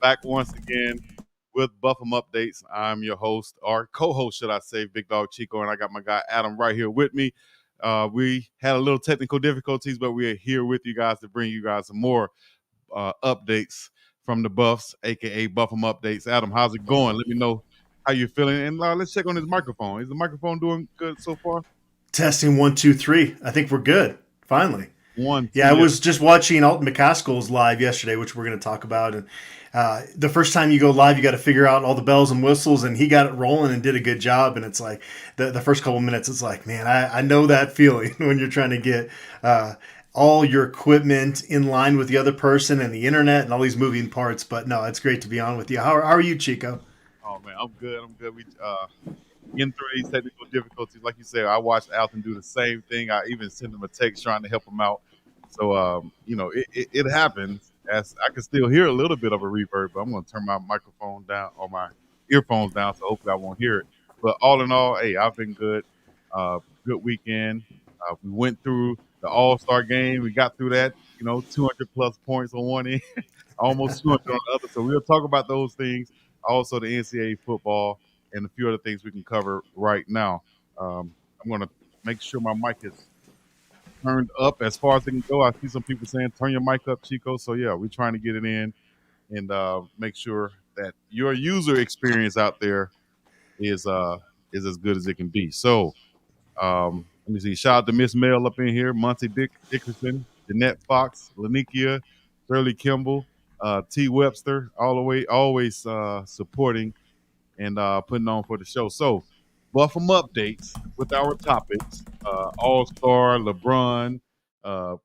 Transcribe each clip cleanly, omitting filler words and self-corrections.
back once again with Buffum Updates. I'm your host, or co-host, should I say, Big Dog Chico, and I got my guy Adam right here with me. We had a little technical difficulties, but we are here with you guys to bring you guys some more updates from the Buffs, aka Buffum Updates. Adam, how's it going? Let me know how you're feeling, and let's check on his microphone. Is the microphone doing good so far? Testing 1, 2, 3. I think we're good. Finally. One, two, Yeah, I yeah. was just watching Alton McCaskill's live yesterday, which we're going to talk about. And the first time you go live, you got to figure out all the bells and whistles, and he got it rolling and did a good job. And it's like the first couple minutes, it's like, man, I know that feeling when you're trying to get all your equipment in line with the other person and the internet and all these moving parts. But no, it's great to be on with you. How are you, Chico? Oh man, I'm good. I'm good. We getting through these technical difficulties. Like you said, I watched Alton do the same thing. I even sent him a text trying to help him out. So, it happens. As I can still hear a little bit of a reverb, but I'm going to turn my microphone down or my earphones down, so hopefully I won't hear it. But all in all, hey, I've been good. Good weekend. We went through the All-Star game. We got through that. 200 plus points on one end, almost 200 on the other. So we'll talk about those things. Also, the NCAA football and a few other things we can cover right now. I'm going to make sure my mic is turned up as far as it can go. I see some people saying, turn your mic up, Chico. So, yeah, we're trying to get it in and make sure that your user experience out there is as good as it can be. So, let me see. Shout out to Miss Mel up in here, Monty Dickerson, Jeanette Fox, Lanikia, Shirley Kimball, T. Webster, all the way, always supporting and putting on for the show. So, Buffum updates with our topics. All Star, LeBron, uh,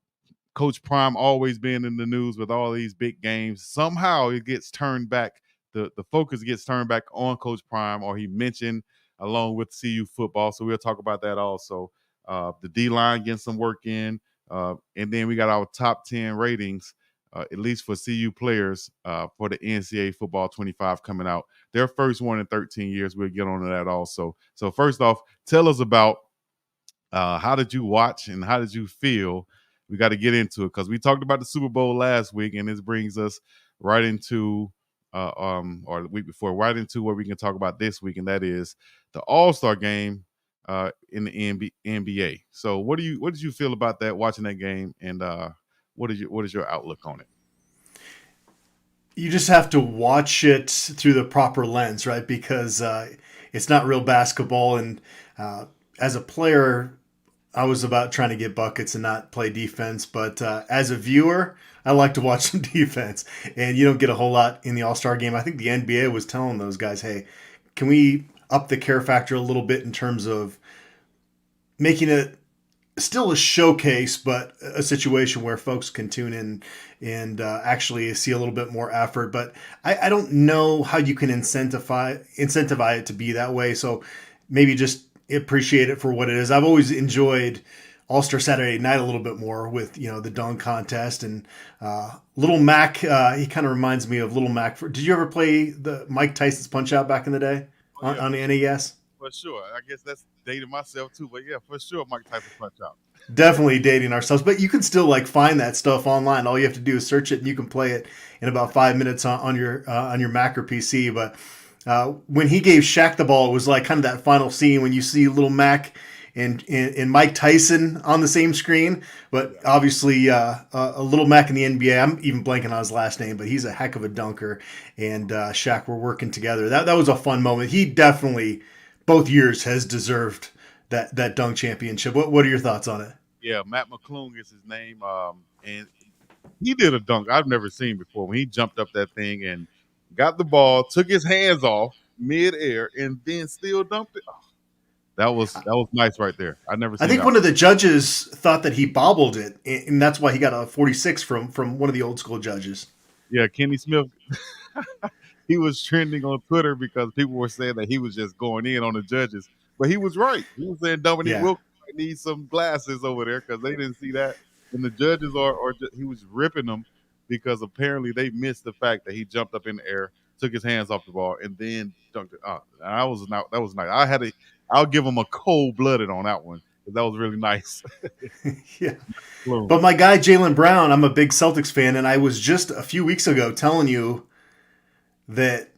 Coach Prime always being in the news with all these big games. Somehow it gets turned back. The focus gets turned back on Coach Prime, or he mentioned along with CU football. So we'll talk about that also. The D line getting some work in, and then we got our top 10 ratings. At least for CU players for the NCAA Football 25 coming out. Their first one in 13 years. We'll get on to that also. So first off, tell us about how did you watch and how did you feel? We got to get into it because we talked about the Super Bowl last week, and this brings us right into or the week before, right into what we can talk about this week, and that is the All-Star game in the NBA. So what did you feel about that, watching that game, and what is your outlook on it? You just have to watch it through the proper lens, right? Because it's not real basketball. And as a player, I was about trying to get buckets and not play defense. But as a viewer, I like to watch some defense. And you don't get a whole lot in the All Star game. I think the NBA was telling those guys, hey, can we up the care factor a little bit in terms of making it still a showcase, but a situation where folks can tune in and actually see a little bit more effort. But I don't know how you can incentivize it to be that way. So maybe just appreciate it for what it is. I've always enjoyed All Star Saturday Night a little bit more with the dunk contest and Little Mac. He kind of reminds me of Little Mac. Did you ever play the Mike Tyson's Punch Out back in the day Oh, yeah, on the NES? for sure. I guess that's dating myself too, but yeah, for sure, Mike Tyson Punch Out. Definitely dating ourselves, but you can still like find that stuff online. All you have to do is search it, and you can play it in about 5 minutes on your Mac or PC. But when he gave Shaq the ball, it was like kind of that final scene when you see little Mac and Mike Tyson on the same screen. But obviously, a little Mac in the NBA. I'm even blanking on his last name, but he's a heck of a dunker. And Shaq were working together. That was a fun moment. He definitely both years has deserved that dunk championship. What are your thoughts on it? Yeah, Matt McClung is his name, and he did a dunk I've never seen before when he jumped up that thing and got the ball, took his hands off midair, and then still dunked it. Oh, that was nice right there. I never I seen think that. one of the judges thought that he bobbled it, and that's why he got a 46 from one of the old school judges. Yeah, Kenny Smith. He was trending on Twitter because people were saying that he was just going in on the judges, but he was right. He was saying Dominique Yeah. Wilkins might need some glasses over there because they didn't see that, and the judges he was ripping them because apparently they missed the fact that he jumped up in the air, took his hands off the ball, and then dunked it. That was nice. I'll give him a cold blooded on that one because that was really nice. Yeah. Boom. But my guy Jalen Brown, I'm a big Celtics fan, and I was just a few weeks ago telling you that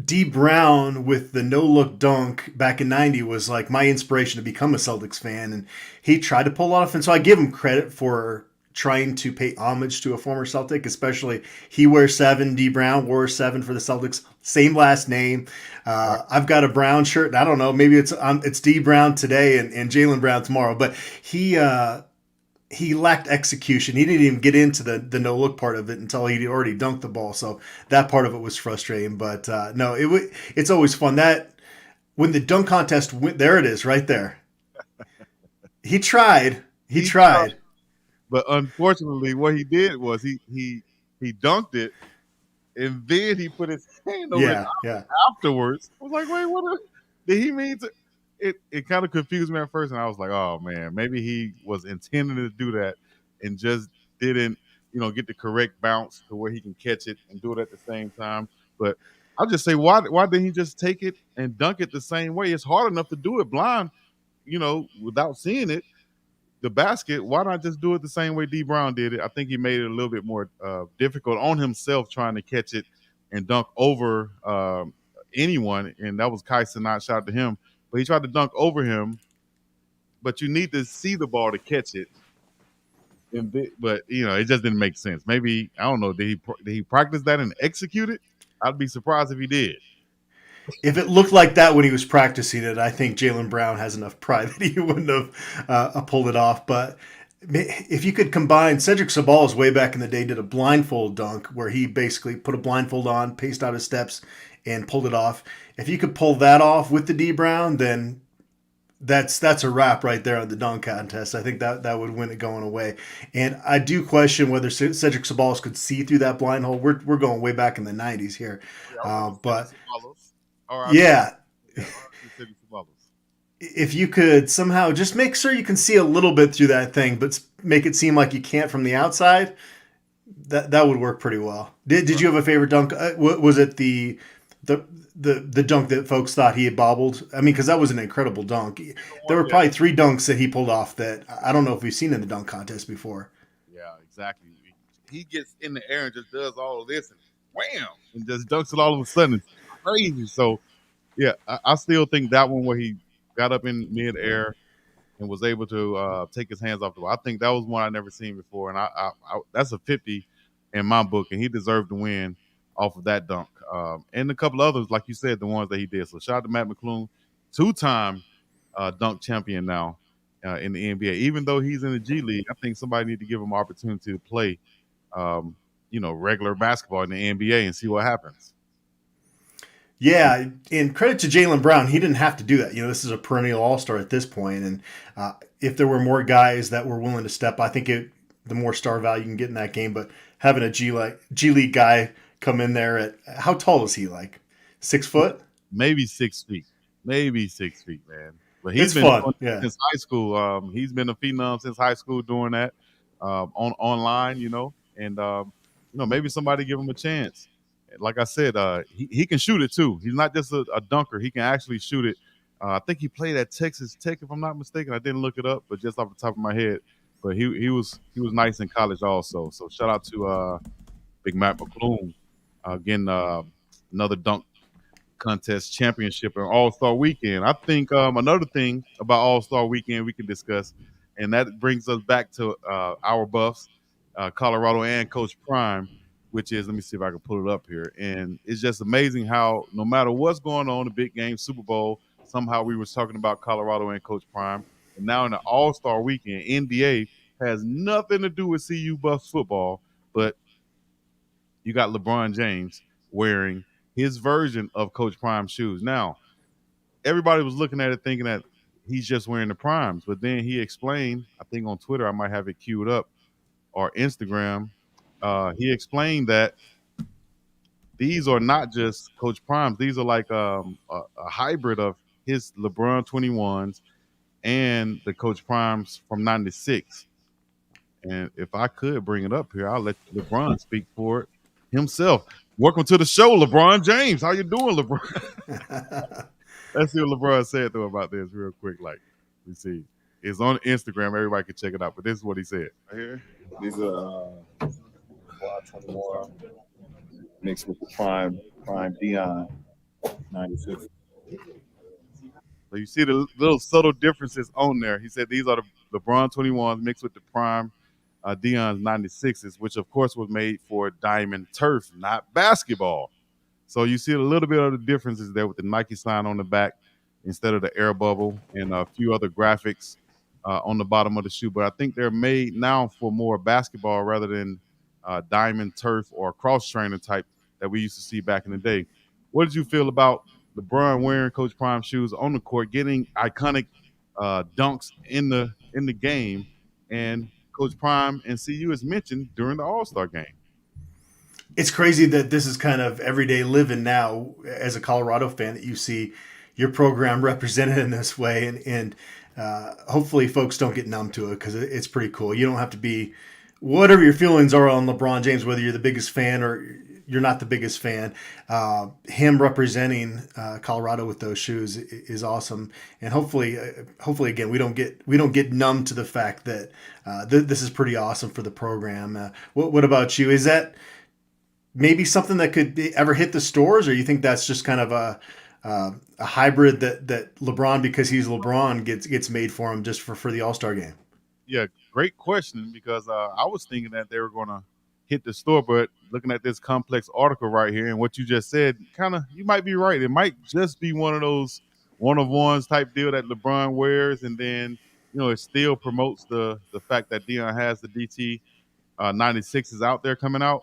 D Brown with the no look dunk back in '90 was like my inspiration to become a Celtics fan, and he tried to pull off. And so I give him credit for trying to pay homage to a former Celtic, especially he wears 7, D Brown wore 7 for the Celtics, same last name. Right. I've got a Brown shirt. I don't know, maybe it's D Brown today and Jaylen Brown tomorrow, but he lacked execution. He didn't even get into the no look part of it until he'd already dunked the ball. So that part of it was frustrating. But no, it's always fun. That when the dunk contest went, there it is, right there. He tried. He tried. But unfortunately, what he did was he dunked it, and then he put his hand over it Yeah. afterwards. I was like, wait, did he mean to? It kind of confused me at first, and I was like, oh man, maybe he was intending to do that and just didn't, get the correct bounce to where he can catch it and do it at the same time. But I'll just say, why didn't he just take it and dunk it the same way? It's hard enough to do it blind, without seeing it, the basket. Why not just do it the same way D Brown did it? I think he made it a little bit more difficult on himself trying to catch it and dunk over anyone, and that was Kai Cenat. Shout out to him. But he tried to dunk over him, but you need to see the ball to catch it. But it just didn't make sense. Maybe, I don't know. Did he practice that and execute it? I'd be surprised if he did. If it looked like that when he was practicing it, I think Jaylen Brown has enough pride that he wouldn't have pulled it off. But if you could combine, Cedric Sabalas way back in the day did a blindfold dunk where he basically put a blindfold on, paced out his steps, and pulled it off. If you could pull that off with the D Brown, then that's a wrap right there on the dunk contest. I think that would win it going away. And I do question whether Cedric Sabalas could see through that blind hole. We're going way back in the '90s here, but yeah. If you could somehow just make sure you can see a little bit through that thing, but make it seem like you can't from the outside, that would work pretty well. Did you have a favorite dunk? Was it the dunk that folks thought he had bobbled? I mean, because that was an incredible dunk. There were probably 3 dunks that he pulled off that I don't know if we've seen in the dunk contest before. Yeah, exactly. He gets in the air and just does all of this and wham, and just dunks it all of a sudden. It's crazy. So, yeah, I still think that one where he got up in midair and was able to take his hands off the ball. I think that was one I never seen before, and I that's a 50 in my book, and he deserved to win off of that dunk. And a couple others, like you said, the ones that he did. So shout out to Matt McClung, 2-time dunk champion now in the NBA. Even though he's in the G League, I think somebody need to give him opportunity to play, regular basketball in the NBA and see what happens. Yeah, and credit to Jaylen Brown. He didn't have to do that. This is a perennial all-star at this point, and if there were more guys that were willing to step, I think the more star value you can get in that game. But having a G League guy come in there at, how tall is he? Like 6 foot? Maybe 6 feet. Maybe 6 feet, man. But he's been fun. Since high school. He's been a phenom since high school doing that online, and maybe somebody give him a chance. Like I said, he can shoot it too. He's not just a dunker. He can actually shoot it. I think he played at Texas Tech, if I'm not mistaken. I didn't look it up, but just off the top of my head. But he was nice in college also. So shout out to Big Matt McClung. Again, another dunk contest championship and All-Star Weekend. I think another thing about All-Star Weekend we can discuss, and that brings us back to our Buffs, Colorado and Coach Prime, which is, let me see if I can pull it up here. And it's just amazing how no matter what's going on, the big game, Super Bowl, somehow we was talking about Colorado and Coach Prime. And now in the All-Star Weekend, NBA has nothing to do with CU Buffs football, but you got LeBron James wearing his version of Coach Prime's shoes. Now, everybody was looking at it thinking that he's just wearing the Primes, but then he explained, I think on Twitter, I might have it queued up, or Instagram, he explained that these are not just Coach Primes. These are like a hybrid of his LeBron 21s and the Coach Primes from 96. And if I could bring it up here, I'll let LeBron speak for it himself. Welcome to the show, LeBron James. How you doing, LeBron? Let's see what LeBron said, though, about this real quick. Like, we see. It's on Instagram. Everybody can check it out. But this is what he said. Right here. These are LeBron 21 mixed with the Prime Prime Deion, 96. So you see the little subtle differences on there. He said these are the LeBron 21s mixed with the prime Deion's 96s, which of course was made for diamond turf, not basketball. So you see a little bit of the differences there with the Nike sign on the back instead of the air bubble and a few other graphics on the bottom of the shoe. But I think they're made now for more basketball rather than diamond turf or cross trainer type that we used to see back in the day. What did you feel about LeBron wearing Coach Prime shoes on the court, getting iconic dunks in the game, and Coach Prime and CU is mentioned during the All Star game? It's crazy that this is kind of everyday living now as a Colorado fan that you see your program represented in this way, and hopefully folks don't get numb to it because it's pretty cool. You don't have to be whatever your feelings are on LeBron James, whether you're the biggest fan or you're not the biggest fan. Him representing Colorado with those shoes is awesome, and hopefully again we don't get numb to the fact that this is pretty awesome for the program. What about you? Is that maybe something that could ever hit the stores, or you think that's just kind of a hybrid that LeBron, because he's LeBron, gets made for him just for the All-Star game? Yeah, great question, because I was thinking that they were going to hit the store, but looking at this complex article right here and what you just said, kind of, you might be right. It might just be one of those one-of-ones type deal that LeBron wears, and then it still promotes the fact that Deion has the DT 96s out there coming out,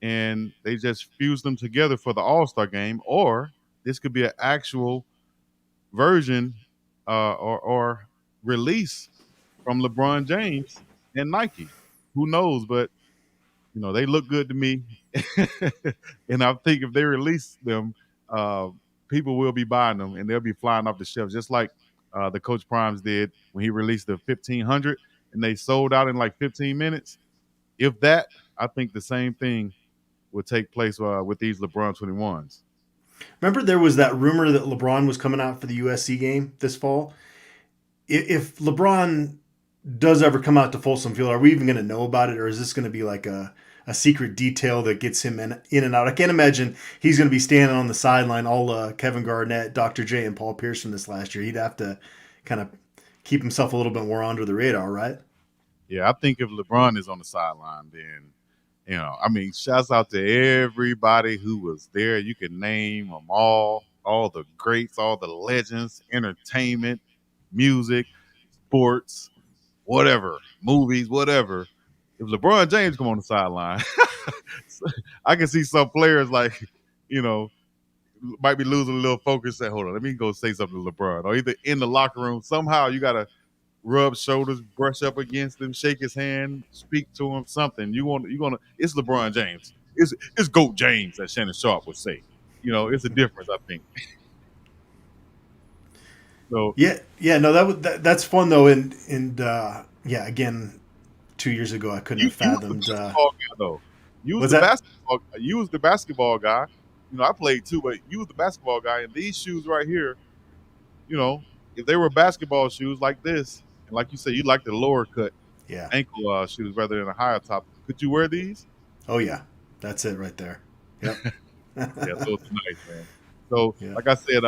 and they just fused them together for the All-Star game. Or this could be an actual version or release from LeBron James and Nike. Who knows? But they look good to me, and I think if they release them, people will be buying them, and they'll be flying off the shelves, just like the Coach Primes did when he released the 1500, and they sold out in like 15 minutes. If that, I think the same thing would take place with these LeBron 21s. Remember there was that rumor that LeBron was coming out for the USC game this fall? If LeBron does ever come out to Folsom Field, are we even going to know about it, or is this going to be like a secret detail that gets him in and out? I can't imagine he's going to be standing on the sideline all Kevin Garnett, Dr. J, and Paul Pierce from this last year. He'd have to kind of keep himself a little bit more under the radar, right? Yeah, I think if LeBron is on the sideline, then shouts out to everybody who was there. You can name them all the greats, all the legends, entertainment, music, sports, whatever, movies, whatever. If LeBron James come on the sideline, I can see some players might be losing a little focus. Say, hold on, let me go say something to LeBron. Or either in the locker room, somehow you got to rub shoulders, brush up against him, shake his hand, speak to him, something. It's LeBron James. It's GOAT James, as Shannon Sharp would say. It's a difference, I think. So no, that's fun though, and yeah, again, 2 years ago I couldn't have fathomed. You was the basketball guy, though. You was the basketball guy. I played too, but you was the basketball guy, and these shoes right here, if they were basketball shoes like this, and like you said, you like the lower cut ankle shoes rather than a higher top, could you wear these? Oh yeah, that's it right there. Yep. Yeah, so it's nice, man. So, like I said,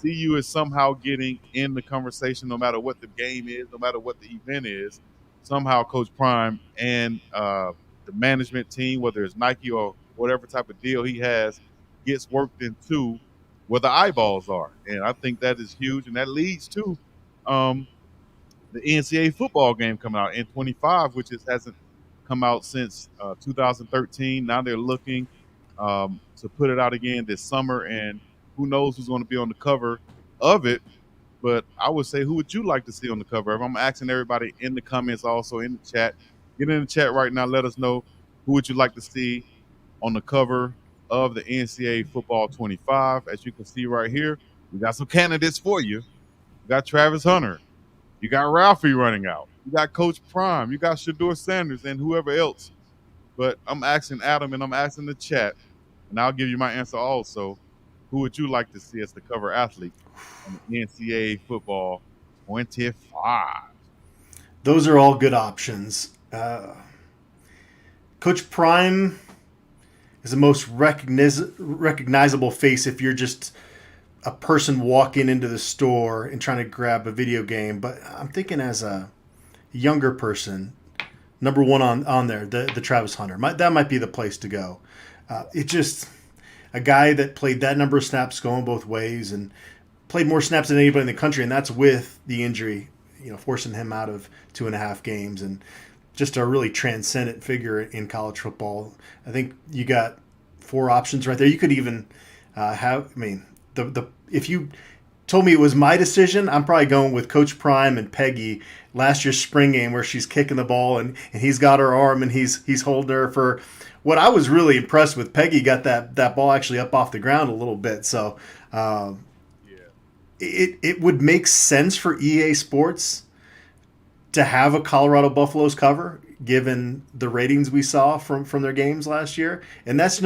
CU is somehow getting in the conversation, no matter what the game is, no matter what the event is. Somehow, Coach Prime and the management team, whether it's Nike or whatever type of deal he has, gets worked into where the eyeballs are, and I think that is huge, and that leads to the NCAA football game coming out in 25, which hasn't come out since 2013. Now they're looking to put it out again this summer, and who knows who's going to be on the cover of it. But I would say, who would you like to see on the cover? If I'm asking everybody in the comments, also in the chat, get in the chat right now. Let us know, who would you like to see on the cover of the NCAA Football 25. As you can see right here, we got some candidates for you. You got Travis Hunter. You got Ralphie running out. You got Coach Prime. You got Shedeur Sanders and whoever else. But I'm asking Adam and I'm asking the chat, and I'll give you my answer also. Who would you like to see as the cover athlete on the NCAA Football 25? Those are all good options. Coach Prime, is the most recognizable face if you're just a person walking into the store and trying to grab a video game. But I'm thinking as a younger person, number one on there, the Travis Hunter. That might be the place to go. It just a guy that played that number of snaps going both ways and played more snaps than anybody in the country, and that's with the injury, forcing him out of 2.5 games, and just a really transcendent figure in college football. I think you got 4 options right there. You could even have, I mean, the if you told me it was my decision, I'm probably going with Coach Prime and Peggy last year's spring game where she's kicking the ball and he's got her arm and he's holding her for what I was really impressed with. Peggy got that ball actually up off the ground a little bit. So it would make sense for EA Sports to have a Colorado Buffaloes cover given the ratings we saw from their games last year. And that's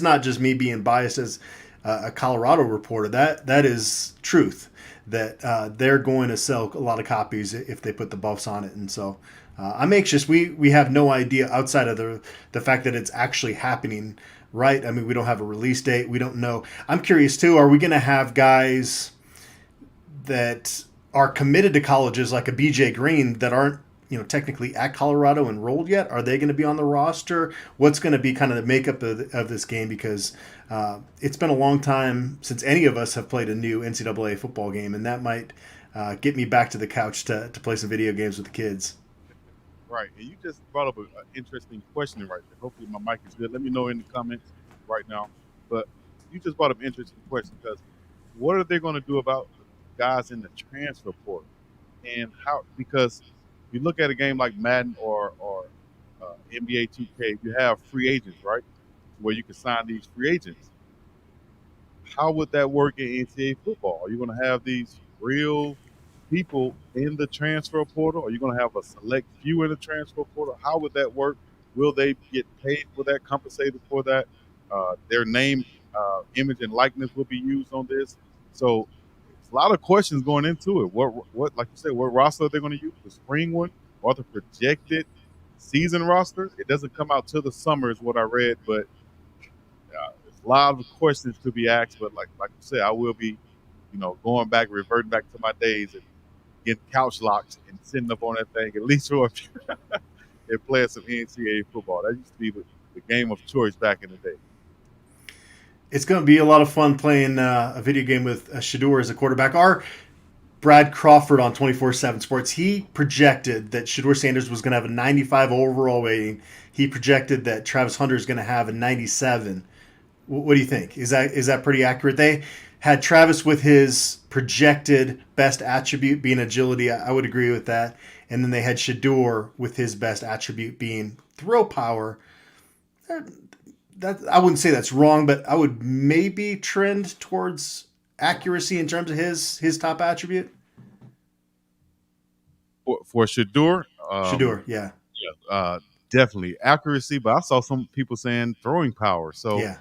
not just me being biased as a Colorado reporter. That is truth, that they're going to sell a lot of copies if they put the Buffs on it. And so I'm anxious. We have no idea outside of the fact that it's actually happening, right? I mean, we don't have a release date. We don't know. I'm curious too, are we going to have guys that are committed to colleges like a BJ Green that aren't technically at Colorado enrolled yet? Are they going to be on the roster? What's going to be kind of the makeup of this game? Because it's been a long time since any of us have played a new NCAA football game, and that might get me back to the couch to play some video games with the kids. Right, and you just brought up an interesting question right there. Hopefully my mic is good. Let me know in the comments right now. But you just brought up an interesting question, because what are they going to do about guys in the transfer portal? And how, because you look at a game like Madden or NBA 2K, you have free agents, right? Where you can sign these free agents. How would that work in NCAA football? Are you going to have these real people in the transfer portal? Are you going to have a select few in the transfer portal? How would that work? Will they get paid for that, compensated for that? Their name, image, and likeness will be used on this. So a lot of questions going into it. What, like you said, what roster are they going to use? The spring one or the projected season roster? It doesn't come out till the summer, is what I read. But there's a lot of questions to be asked. But like you said, I will be, going back, reverting back to my days and getting couch locked and sitting up on that thing at least for a few and playing some NCAA football. That used to be the game of choice back in the day. It's going to be a lot of fun playing a video game with Shedeur as a quarterback. Our Brad Crawford on 24/7 Sports, he projected that Shedeur Sanders was going to have a 95 overall rating. He projected that Travis Hunter is going to have a 97. What do you think? Is that pretty accurate? They had Travis with his projected best attribute being agility. I would agree with that. And then they had Shedeur with his best attribute being throw power. That I wouldn't say that's wrong, but I would maybe trend towards accuracy in terms of his top attribute. For Shedeur, Shedeur, yeah, definitely accuracy. But I saw some people saying throwing power. So yeah.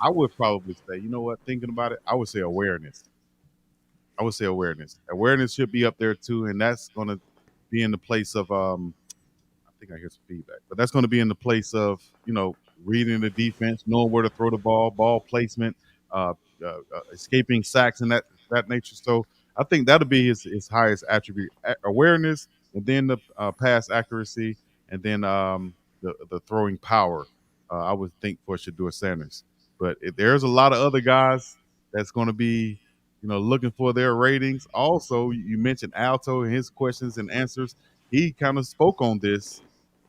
I would probably say, thinking about it, I would say awareness. Awareness should be up there too, and that's going to be in the place of I think I hear some feedback, but that's going to be in the place of reading the defense, knowing where to throw the ball placement, escaping sacks and that nature. So I think that'll be his highest attribute: awareness, and then the pass accuracy, and then the throwing power. I would think for Shedeur Sanders, but there's a lot of other guys that's going to be looking for their ratings. Also, you mentioned Alto and his questions and answers. He kind of spoke on this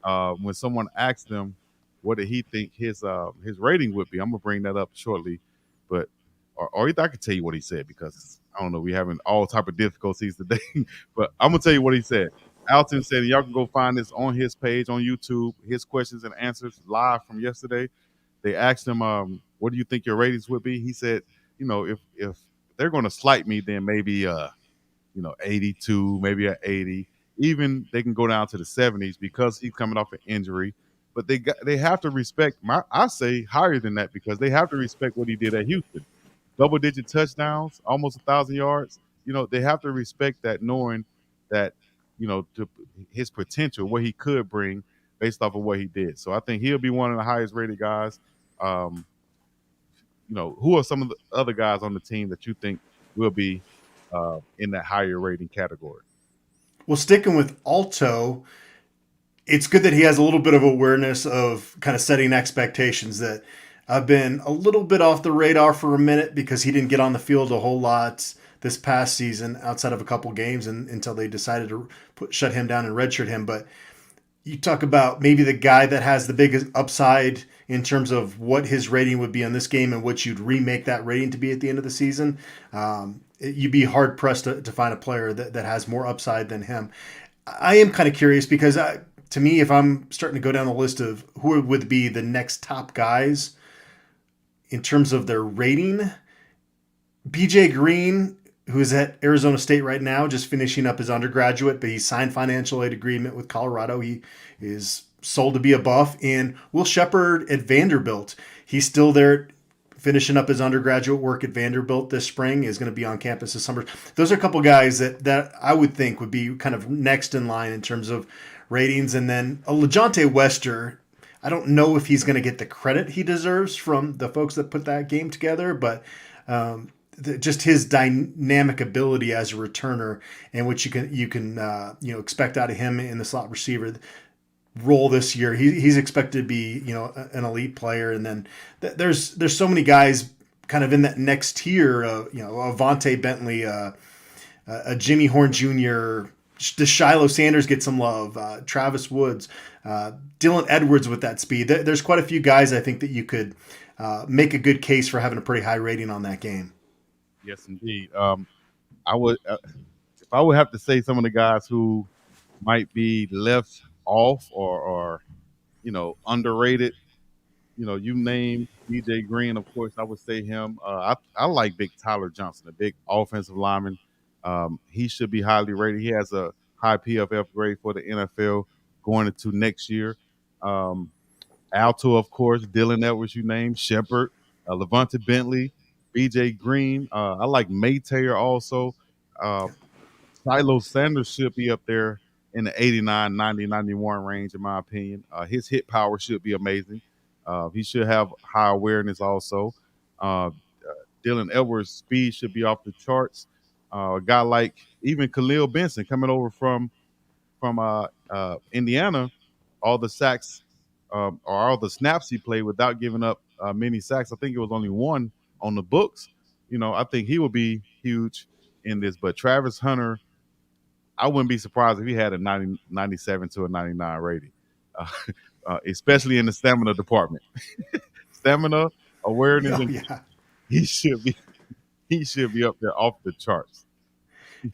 when someone asked him what did he think his rating would be. I'm gonna bring that up shortly, but or either I could tell you what he said, because I don't know, we having all type of difficulties today. But I'm gonna tell you what he said. Alton said, and y'all can go find this on his page on YouTube. His questions and answers live from yesterday. They asked him, "What do you think your ratings would be?" He said, if they're going to slight me, then maybe 82, maybe an 80. Even they can go down to the 70s because he's coming off an injury. But they have to respect I say higher than that, because they have to respect what he did at Houston. Double-digit touchdowns, almost 1,000 yards. They have to respect that, knowing that to his potential, what he could bring. based off of what he did. So I think he'll be one of the highest rated guys. Um, who are some of the other guys on the team that you think will be in that higher rating category? Well, sticking with Alto, it's good that he has a little bit of awareness of kind of setting expectations that I've been a little bit off the radar for a minute because he didn't get on the field a whole lot this past season outside of a couple games until they decided to shut him down and redshirt him. But you talk about maybe the guy that has the biggest upside in terms of what his rating would be on this game and what you'd remake that rating to be at the end of the season. You'd be hard pressed to find a player that has more upside than him. I am kind of curious because to me, if I'm starting to go down the list of who would be the next top guys in terms of their rating, BJ Green, who is at Arizona State right now, just finishing up his undergraduate, but he signed financial aid agreement with Colorado. He is sold to be a Buff. And Will Shepard at Vanderbilt, he's still there finishing up his undergraduate work at Vanderbilt this spring, is going to be on campus this summer. Those are a couple guys that I would think would be kind of next in line in terms of ratings. And then LeJohntay Wester, I don't know if he's going to get the credit he deserves from the folks that put that game together, but just his dynamic ability as a returner and what you can expect out of him in the slot receiver role this year. He's expected to be an elite player. And then there's so many guys kind of in that next tier of Avonte Bentley, a Jimmy Horn Jr., does Shedeur Sanders get some love? Travis Woods, Dylan Edwards with that speed. There's quite a few guys I think that you could make a good case for having a pretty high rating on that game. Yes, indeed. I would, if I would have to say some of the guys who might be left off or underrated. You name DJ Green, of course, I would say him. I like Big Tyler Johnson, a big offensive lineman. He should be highly rated. He has a high PFF grade for the NFL going into next year. Alto, of course, Dylan Edwards, you named, Shepard, Levante Bentley, BJ Green. I like Metayer also. Shedeur Sanders should be up there in the 89, 90, 91 range, in my opinion. His hit power should be amazing. He should have high awareness also. Dylan Edwards' speed should be off the charts. A guy like even Khalil Benson coming over from Indiana, all the sacks or all the snaps he played without giving up many sacks. I think it was only one on the books. I think he will be huge in this. But Travis Hunter, I wouldn't be surprised if he had a 90, 97 to a 99 rating, especially in the stamina department. Stamina, awareness, Oh, and yeah. he should be up there off the charts.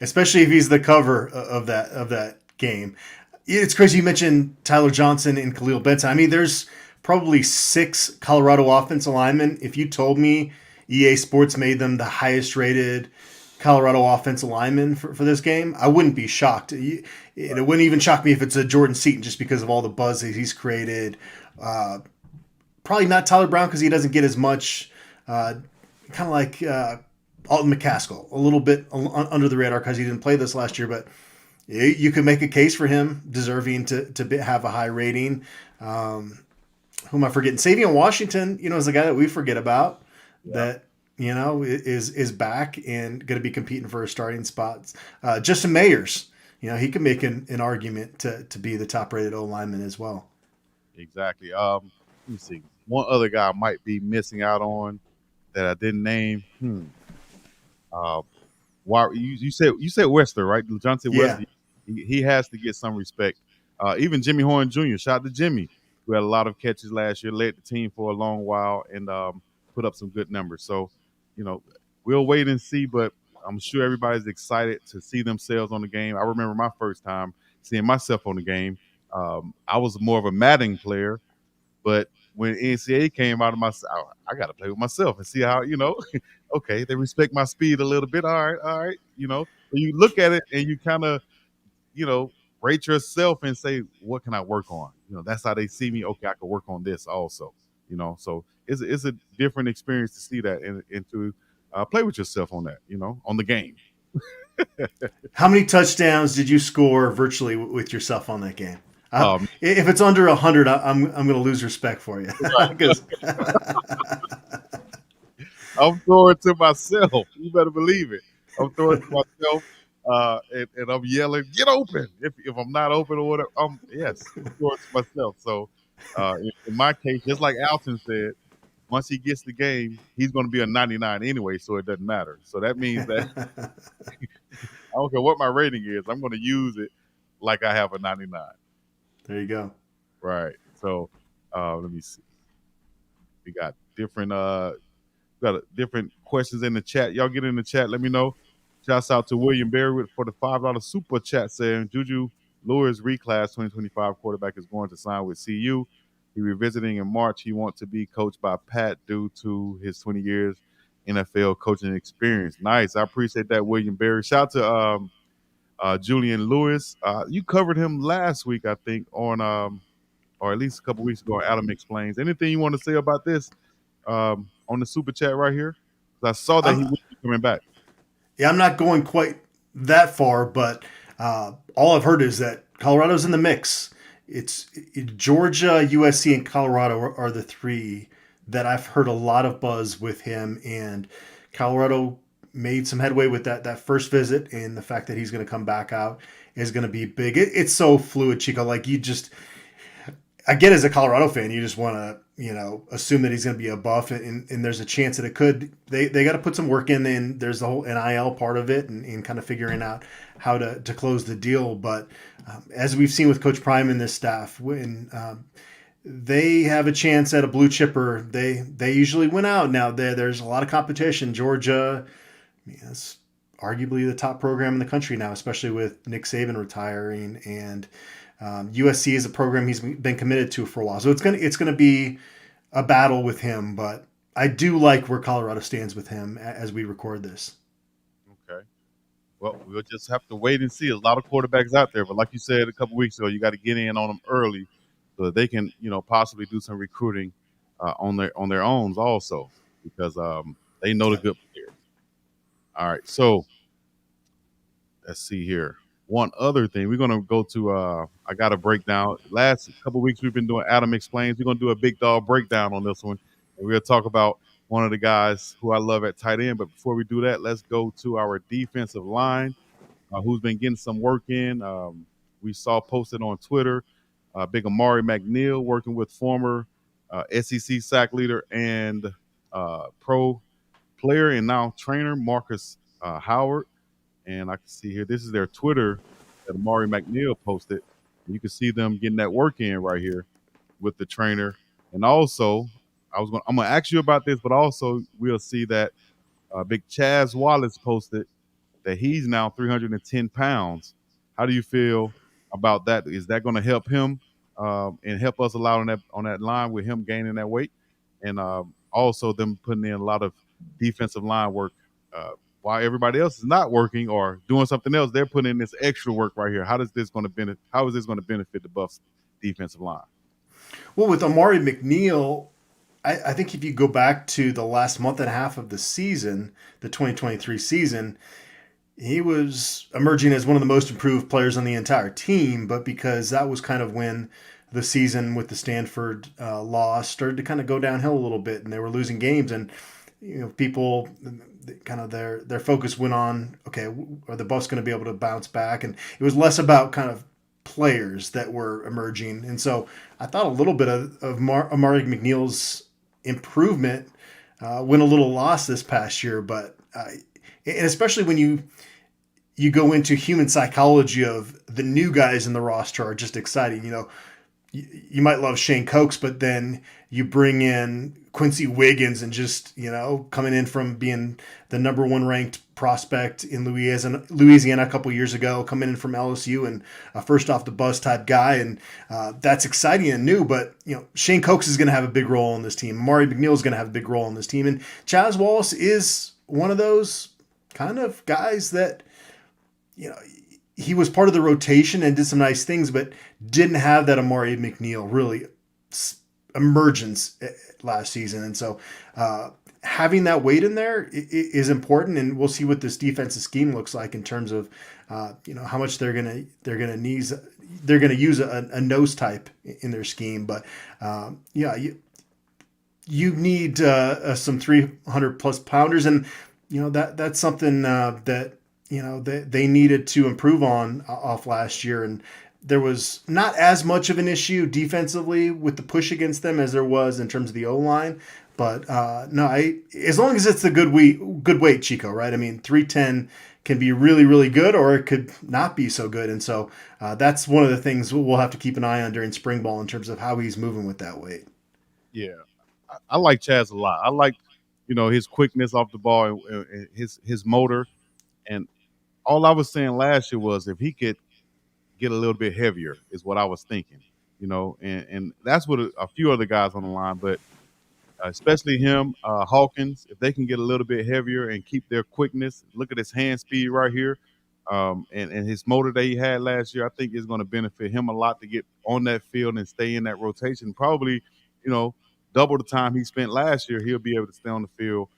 Especially if he's the cover of that game. It's crazy you mentioned Tyler Johnson and Khalil Benson. I mean, there's probably 6 Colorado offensive linemen. If you told me EA Sports made them the highest rated Colorado offensive lineman for this game, I wouldn't be shocked. It wouldn't even shock me if it's a Jordan Seaton just because of all the buzz that he's created. Probably not Tyler Brown because he doesn't get as much, kind of like Alton McCaskill, a little bit under the radar because he didn't play this last year, but you could make a case for him deserving to have a high rating. Who am I forgetting? Savion Washington, is the guy that we forget about that, is back and going to be competing for a starting spots. Justin Mayers, he can make an argument to be the top rated O lineman as well. Exactly. Let me see. One other guy I might be missing out on that I didn't name. Why you said Wester, right? Johnson Wester. He has to get some respect. Even Jimmy Horn Jr. Shout out to Jimmy, who had a lot of catches last year, led the team for a long while, and put up some good numbers. So, we'll wait and see, but I'm sure everybody's excited to see themselves on the game. I remember my first time seeing myself on the game. I was more of a Madden player, but when NCAA came out of I got to play with myself and see how, okay, they respect my speed a little bit. All right. So you look at it and you kind of, rate yourself and say, what can I work on? That's how they see me. Okay, I can work on this also. So it's a different experience to see that and to play with yourself on that, on the game. How many touchdowns did you score virtually with yourself on that game? If it's under 100, I'm going to lose respect for you. Right. 'Cause- I'm throwing to myself. You better believe it. I'm throwing to myself, and I'm yelling, "Get open!" If I'm not open or whatever, yes, I'm throwing to myself. So, in my case, just like Alton said, once he gets the game, he's going to be a 99 anyway, so it doesn't matter. So that means that I don't care what my rating is, I'm going to use it like I have a 99. There you go. Right. So, let me see. We got different questions in the chat. Y'all get in the chat. Let me know. Shouts out to William Berry for the $5 super chat saying Juju Lewis reclass 2025 quarterback is going to sign with CU. He revisiting in March. He wants to be coached by Pat due to his 20 years NFL coaching experience. Nice. I appreciate that, William Berry. Shout out to Julian Lewis. You covered him last week, I think, on or at least a couple weeks ago on Adam Explains. Anything you want to say about this? On the super chat right here. I saw that he will be coming back. Yeah, I'm not going quite that far, but all I've heard is that Colorado's in the mix. It's Georgia, USC, and Colorado are the three that I've heard a lot of buzz with him, and Colorado made some headway with that first visit, and the fact that he's going to come back out is going to be big. It's so fluid, Chico. Like I get as a Colorado fan, you just want to, assume that he's going to be a buff, and there's a chance that it could. They got to put some work in, and there's the whole NIL part of it, and kind of figuring out how to close the deal. But as we've seen with Coach Prime and this staff, when they have a chance at a blue chipper, they usually win out. Now there's a lot of competition. Georgia, it's arguably the top program in the country now, especially with Nick Saban retiring, and USC is a program he's been committed to for a while. So it's gonna be a battle with him, but I do like where Colorado stands with him as we record this. Okay. Well, we'll just have to wait and see. There's a lot of quarterbacks out there, but like you said a couple weeks ago, you got to get in on them early so that they can, possibly do some recruiting on their own also, because they know the good players. All right, so let's see here. One other thing, we're gonna go to. I got a breakdown. Last couple weeks we've been doing Adam Explains. We're gonna do a big dog breakdown on this one, and we're gonna talk about one of the guys who I love at tight end. But before we do that, let's go to our defensive line, who's been getting some work in. We saw posted on Twitter, big Amari McNeil working with former SEC sack leader and pro player and now trainer Marcus Howard. And I can see here, this is their Twitter that Amari McNeil posted. You can see them getting that work in right here with the trainer. And also, I'm gonna ask you about this, but also we'll see that big Chaz Wallace posted that he's now 310 pounds. How do you feel about that? Is that going to help him and help us a lot on that line with him gaining that weight, and also them putting in a lot of defensive line work? While everybody else is not working or doing something else, they're putting in this extra work right here. How is this going to benefit the Buffs defensive line? Well, with Amari McNeil, I think if you go back to the last month and a half of the season, the 2023 season, he was emerging as one of the most improved players on the entire team. But because that was kind of when the season with the Stanford loss started to kind of go downhill a little bit, and they were losing games, and people kind of their focus went on, okay, are the Buffs going to be able to bounce back? And it was less about kind of players that were emerging. And so I thought a little bit of Amari McNeil's improvement went a little lost this past year. But and especially when you go into human psychology of the new guys in the roster are just exciting. You might love Shane Cokes, but then you bring in Quincy Wiggins and just, coming in from being the number one ranked prospect in Louisiana a couple years ago, coming in from LSU and a first off the bus type guy. And that's exciting and new, but, Shane Cokes is going to have a big role on this team. Amari McNeil is going to have a big role on this team. And Chaz Wallace is one of those kind of guys that, he was part of the rotation and did some nice things, but didn't have that Amari McNeil really emergence last season. And so having that weight in there is important, and we'll see what this defensive scheme looks like in terms of how much they're gonna use a nose type in their scheme. But yeah, you need some 300 plus pounders, and that's something that they needed to improve on off last year. And there was not as much of an issue defensively with the push against them as there was in terms of the O line. But no, as long as it's the good weight, Chico, right? I mean, 310 can be really, really good, or it could not be so good. And so that's one of the things we'll have to keep an eye on during spring ball in terms of how he's moving with that weight. Yeah, I like Chaz a lot. I like his quickness off the ball and his motor. And all I was saying last year was if he could get a little bit heavier is what I was thinking. And that's what a few other guys on the line, but especially him, Hawkins, if they can get a little bit heavier and keep their quickness. Look at his hand speed right here, and his motor that he had last year. I think is going to benefit him a lot to get on that field and stay in that rotation. Probably, double the time he spent last year. He'll be able to stay on the field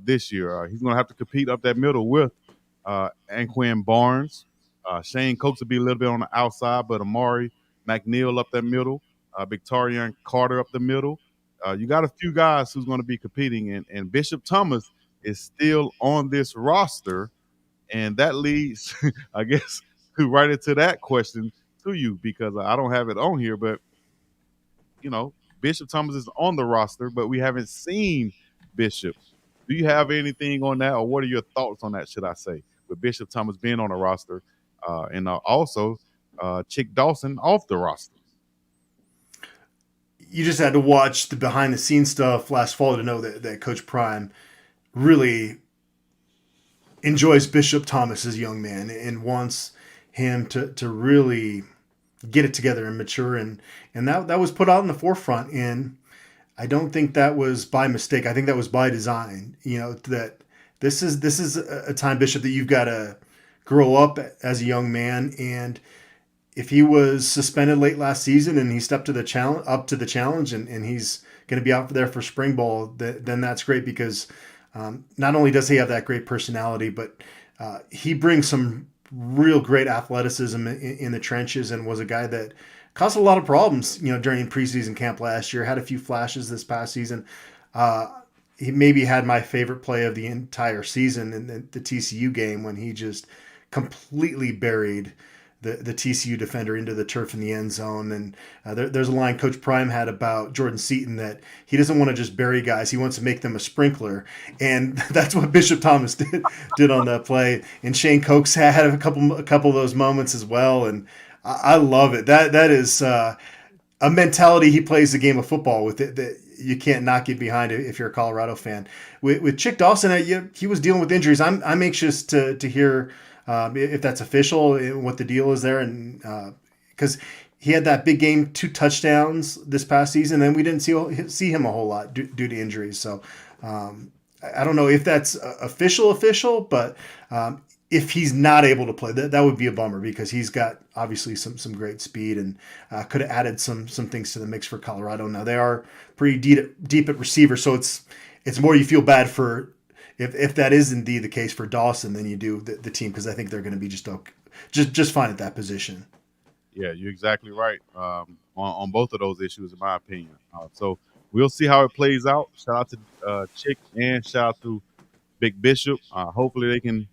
this year. He's going to have to compete up that middle with Anquan Barnes. Shane Cokes will be a little bit on the outside, but Amari McNeil up that middle, Victorian Carter up the middle. You got a few guys who's going to be competing, and Bishop Thomas is still on this roster, and that leads, I guess, right into that question to you because I don't have it on here, but Bishop Thomas is on the roster, but we haven't seen Bishop. Do you have anything on that, or what are your thoughts on that? Should I say, with Bishop Thomas being on the roster, and also Chick Dawson off the roster? You just had to watch the behind the scenes stuff last fall to know that Coach Prime really enjoys Bishop Thomas as a young man and wants him to really get it together and mature, and that was put out in the forefront. And I don't think that was by mistake. I think that was by design. That this is a time, Bishop, that you've got to grow up as a young man. And if he was suspended late last season and he stepped up to the challenge, and he's going to be out there for spring ball, then that's great because not only does he have that great personality, but he brings some real great athleticism in the trenches, and was a guy that caused a lot of problems, during preseason camp last year. Had a few flashes this past season. He maybe had my favorite play of the entire season in the TCU game when he just completely buried the TCU defender into the turf in the end zone. And there's a line Coach Prime had about Jordan Seaton that he doesn't want to just bury guys. He wants to make them a sprinkler. And that's what Bishop Thomas did on that play. And Shane Cokes had a couple of those moments as well. And I love it. That is a mentality he plays the game of football with it that you can't not get behind it if you're a Colorado fan. With Chick Dawson, he was dealing with injuries. I'm anxious to hear if that's official, what the deal is there, and because he had that big game, 2 touchdowns this past season, and we didn't see him a whole lot due to injuries. So I don't know if that's official, but if he's not able to play, that would be a bummer because he's got obviously some great speed and could have added some things to the mix for Colorado. Now they are pretty deep at receiver, so it's more you feel bad for. If that is indeed the case for Dawson, then you do the team, because I think they're going to be just fine at that position. Yeah, you're exactly right on both of those issues, in my opinion. So we'll see how it plays out. Shout out to Chick and shout out to Big Bishop. Hopefully they can,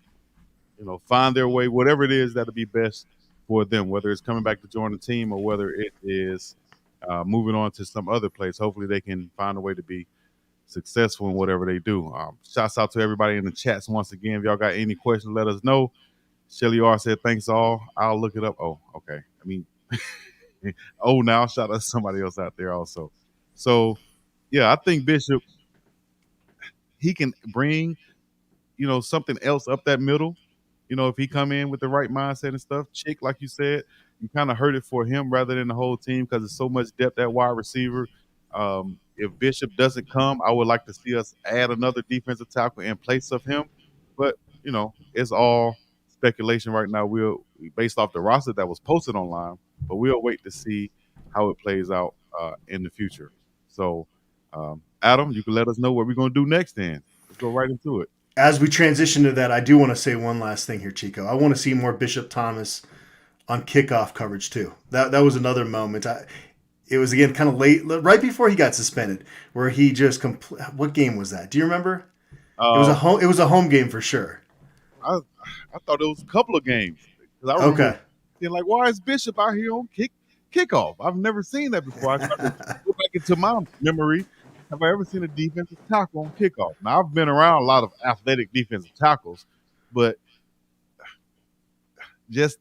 find their way, whatever it is that'll be best for them, whether it's coming back to join the team or whether it is moving on to some other place. Hopefully they can find a way to be successful in whatever they do. Shouts out to everybody in the chats once again. If y'all got any questions, let us know. Shelly R said, thanks all. I'll look it up. Oh, okay. Now shout out to somebody else out there also. So, yeah, I think Bishop, he can bring, something else up that middle. If he come in with the right mindset and stuff. Chick, like you said, you kind of heard it for him rather than the whole team because there's so much depth at wide receiver. If Bishop doesn't come, I would like to see us add another defensive tackle in place of him. But, it's all speculation right now. We'll based off the roster that was posted online, but we'll wait to see how it plays out in the future. So Adam, you can let us know what we're going to do next then. Let's go right into it. As we transition to that, I do want to say one last thing here, Chico. I want to see more Bishop Thomas on kickoff coverage too. That was another moment. It was again kind of late, right before he got suspended, where he just what game was that? Do you remember? It was a home. It was a home game for sure. I thought it was a couple of games because I remember being like, "Why is Bishop out here on kickoff?" I've never seen that before. I tried to go back into my memory. Have I ever seen a defensive tackle on kickoff? Now I've been around a lot of athletic defensive tackles, but just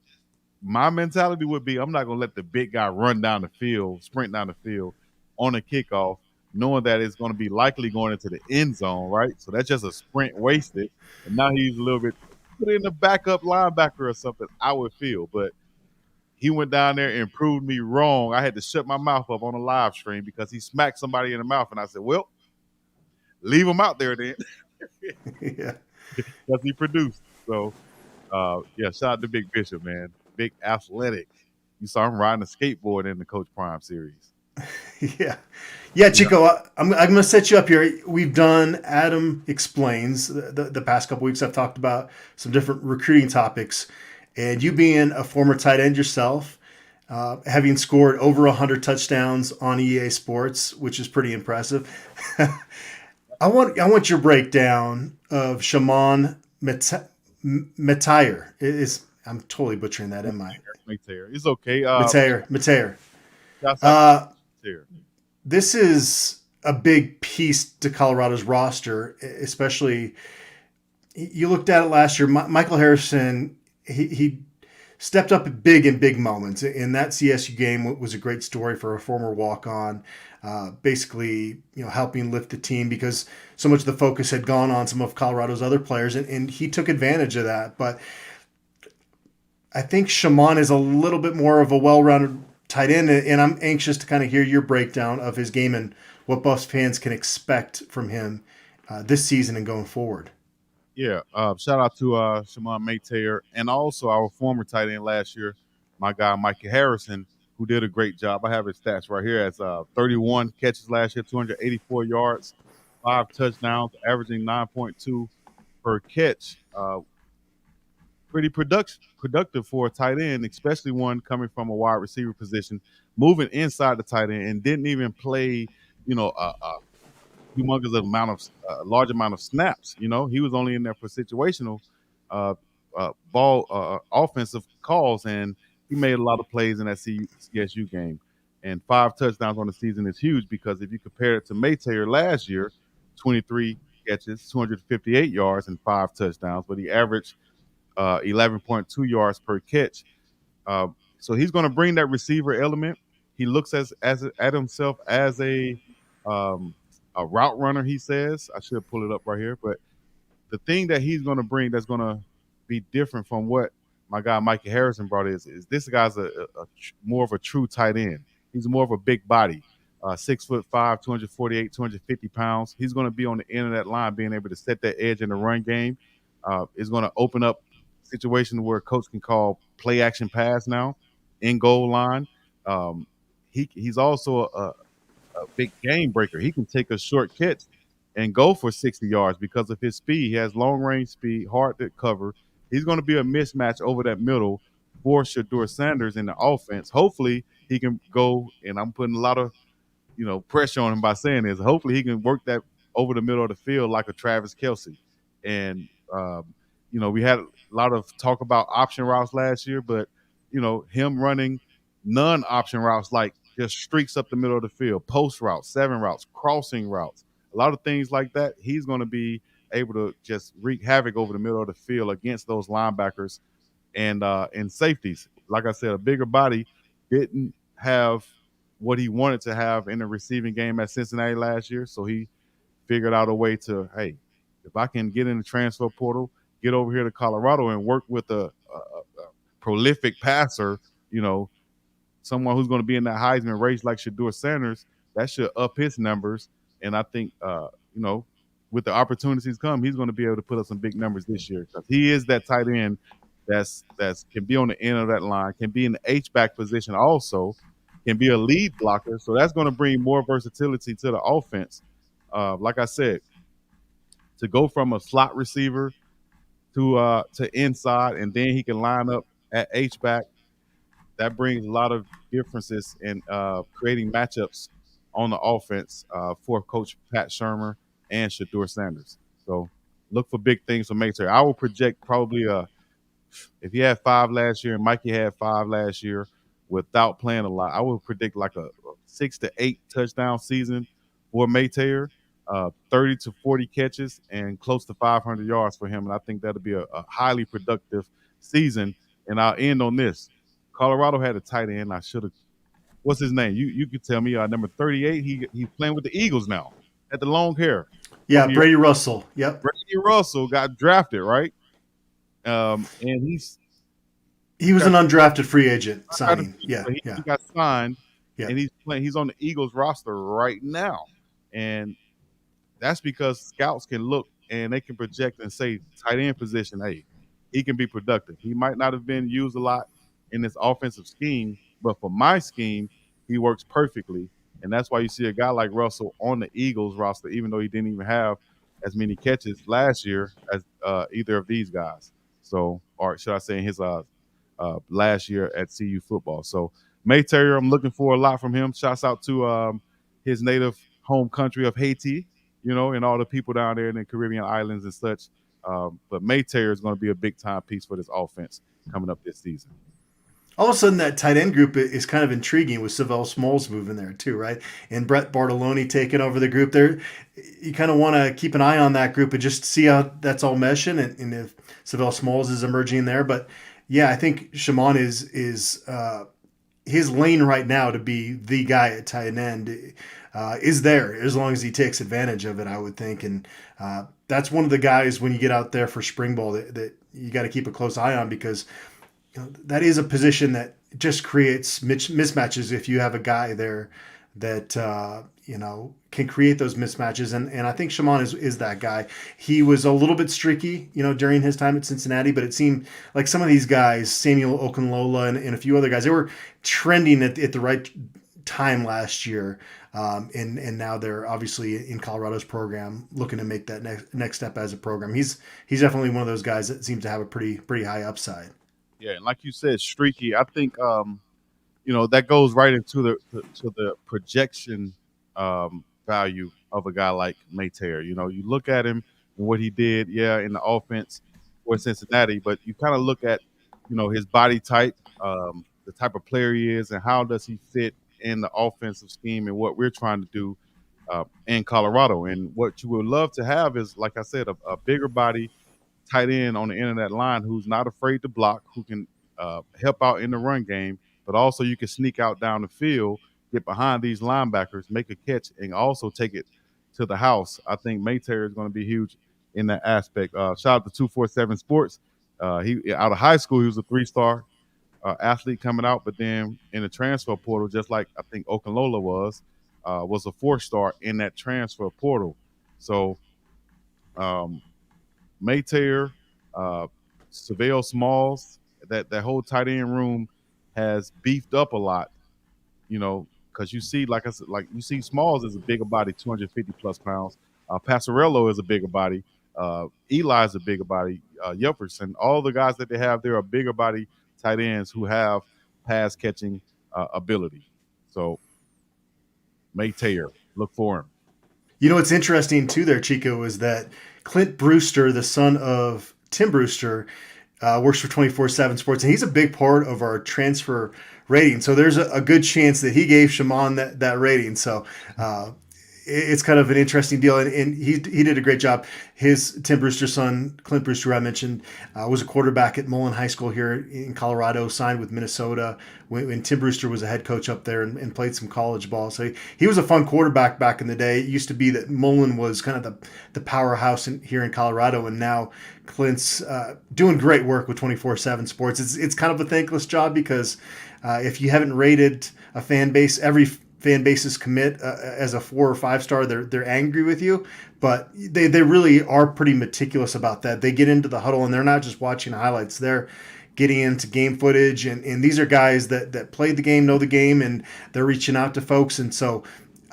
my mentality would be I'm not going to let the big guy run down the field, sprint down the field on a kickoff, knowing that it's going to be likely going into the end zone, right? So that's just a sprint wasted. And now he's a little bit put in the backup linebacker or something, I would feel. But he went down there and proved me wrong. I had to shut my mouth up on a live stream because he smacked somebody in the mouth. And I said, well, leave him out there then. Yeah. Because he produced. So, shout out to Big Bishop, man. Big athletic. You saw him riding a skateboard in the Coach Prime series. Yeah, Chico, I'm going to set you up here. We've done Adam Explains. The past couple weeks I've talked about some different recruiting topics. And you being a former tight end yourself, having scored over 100 touchdowns on EA Sports, which is pretty impressive. I want your breakdown of Chamon Metayer. I'm totally butchering that, am I? Metayer. It's okay. Metayer. This is a big piece to Colorado's roster, especially you looked at it last year. Michael Harrison, he stepped up big in big moments. In that CSU game was a great story for a former walk-on, basically helping lift the team because so much of the focus had gone on some of Colorado's other players, and he took advantage of that. But I think Chamon is a little bit more of a well-rounded tight end, and I'm anxious to kind of hear your breakdown of his game and what Buffs fans can expect from him this season and going forward. Yeah, shout out to Chamon Metayer and also our former tight end last year, my guy Michael Harrison, who did a great job. I have his stats right here as 31 catches last year, 284 yards, 5 touchdowns, averaging 9.2 per catch. Pretty productive for a tight end, especially one coming from a wide receiver position, moving inside the tight end and didn't even play, a large amount of snaps. He was only in there for situational ball offensive calls, and he made a lot of plays in that CSU game. And 5 touchdowns on the season is huge because if you compare it to Metayer last year, 23 catches, 258 yards, and 5 touchdowns, but he averaged 11.2 yards per catch. So he's going to bring that receiver element. He looks at himself as a route runner, he says. I should pull it up right here. But the thing that he's going to bring that's going to be different from what my guy Mikey Harrison brought is this guy's a more of a true tight end. He's more of a big body, 6'5", 248, 250 pounds. He's going to be on the end of that line, being able to set that edge in the run game. Is going to open up situation where a coach can call play action pass now in goal line. He's also a big game breaker. He can take a short catch and go for 60 yards because of his speed. He has long range speed, hard to cover. He's going to be a mismatch over that middle for Shedeur Sanders in the offense. Hopefully he can go, and I'm putting a lot of pressure on him by saying this. Hopefully he can work that over the middle of the field like a Travis Kelce. And we had a lot of talk about option routes last year, but him running non-option routes like just streaks up the middle of the field, post routes, 7 routes, crossing routes, a lot of things like that. He's going to be able to just wreak havoc over the middle of the field against those linebackers and safeties. Like I said, a bigger body didn't have what he wanted to have in the receiving game at Cincinnati last year, so he figured out a way to, hey, if I can get in the transfer portal, get over here to Colorado and work with a prolific passer, someone who's going to be in that Heisman race like Shedeur Sanders, that should up his numbers. And I think, with the opportunities come, he's going to be able to put up some big numbers this year because he is that tight end that's can be on the end of that line, can be in the H-back position also, can be a lead blocker. So that's going to bring more versatility to the offense. Like I said, to go from a slot receiver to inside, and then he can line up at H back. That brings a lot of differences in creating matchups on the offense for Coach Pat Shermer and Shedeur Sanders. So look for big things from Mayter. I will project probably if he had 5 last year and Mikey had 5 last year without playing a lot, I would predict like a 6 to 8 touchdown season for Mayter, 30 to 40 catches, and close to 500 yards for him. And I think that'll be a highly productive season. And I'll end on this. Colorado had a tight end. I should have. What's his name? You could tell me. Number 38. He's playing with the Eagles now. Had the long hair. Yeah, Brady Russell. Yep. Brady Russell got drafted, right? And he was an undrafted free agent signing. Yeah, he got signed, yeah. and he's playing. He's on the Eagles roster right now, and that's because scouts can look and they can project and say tight end position. Hey, he can be productive. He might not have been used a lot in this offensive scheme, but for my scheme, he works perfectly, and that's why you see a guy like Russell on the Eagles roster, even though he didn't even have as many catches last year as either of these guys. So, or should I say, in his last year at CU football. So, Mayter, I'm looking for a lot from him. Shouts out to his native home country of Haiti, and all the people down there in the Caribbean islands and such. But Mayter is going to be a big time piece for this offense coming up this season. All of a sudden, that tight end group is kind of intriguing with Savell Smalls moving there too, right? And Brett Bartoloni taking over the group there. You kind of want to keep an eye on that group and just see how that's all meshing and if Savell Smalls is emerging there. But yeah, I think Chamon is his lane right now to be the guy at tight end is there as long as he takes advantage of it, I would think. And that's one of the guys when you get out there for spring ball that you got to keep a close eye on because that is a position that just creates mismatches if you have a guy there that can create those mismatches. And I think Chamon is that guy. He was a little bit streaky, during his time at Cincinnati, but it seemed like some of these guys, Samuel Okunlola and a few other guys, they were trending at the right time last year. And now they're obviously in Colorado's program looking to make that next step as a program. He's definitely one of those guys that seems to have a pretty high upside. Yeah, and like you said, streaky. I think that goes right into the projection value of a guy like Mayter. You look at him and what he did, in the offense for Cincinnati, but you kind of look at his body type, the type of player he is, and how does he fit in the offensive scheme and what we're trying to do in Colorado. And what you would love to have is, like I said, a bigger body tight end on the end of that line who's not afraid to block, who can help out in the run game, but also you can sneak out down the field, get behind these linebackers, make a catch, and also take it to the house. I think Mayter is going to be huge in that aspect. Shout out to 247 Sports. He out of high school, he was a 3-star athlete coming out, but then in the transfer portal, just like I think Okunlola was a 4-star in that transfer portal. So Mayter, Savell Smalls, that whole tight end room has beefed up a lot, because you see, like I said, you see Smalls is a bigger body, 250 plus pounds. Passarello is a bigger body. Eli is a bigger body. Jefferson, all the guys that they have there are bigger body tight ends who have pass catching ability. So Mayter, look for him. What's interesting too there, Chico, is that Clint Brewster, the son of Tim Brewster, works for 24/7 Sports, and he's a big part of our transfer rating. So there's a good chance that he gave Chamon that rating. So it's kind of an interesting deal, and he did a great job. His Tim Brewster's son, Clint Brewster, I mentioned, was a quarterback at Mullen High School here in Colorado, signed with Minnesota when Tim Brewster was a head coach up there and played some college ball. So he was a fun quarterback back in the day. It used to be that Mullen was kind of the powerhouse here in Colorado, and now Clint's doing great work with 24/7 Sports. It's kind of a thankless job because if you haven't rated a fan base, every fan bases commit as a 4 or 5 star, they're angry with you, but they really are pretty meticulous about that. They get into the huddle and they're not just watching highlights, they're getting into game footage, and these are guys that played the game, know the game, and they're reaching out to folks. And so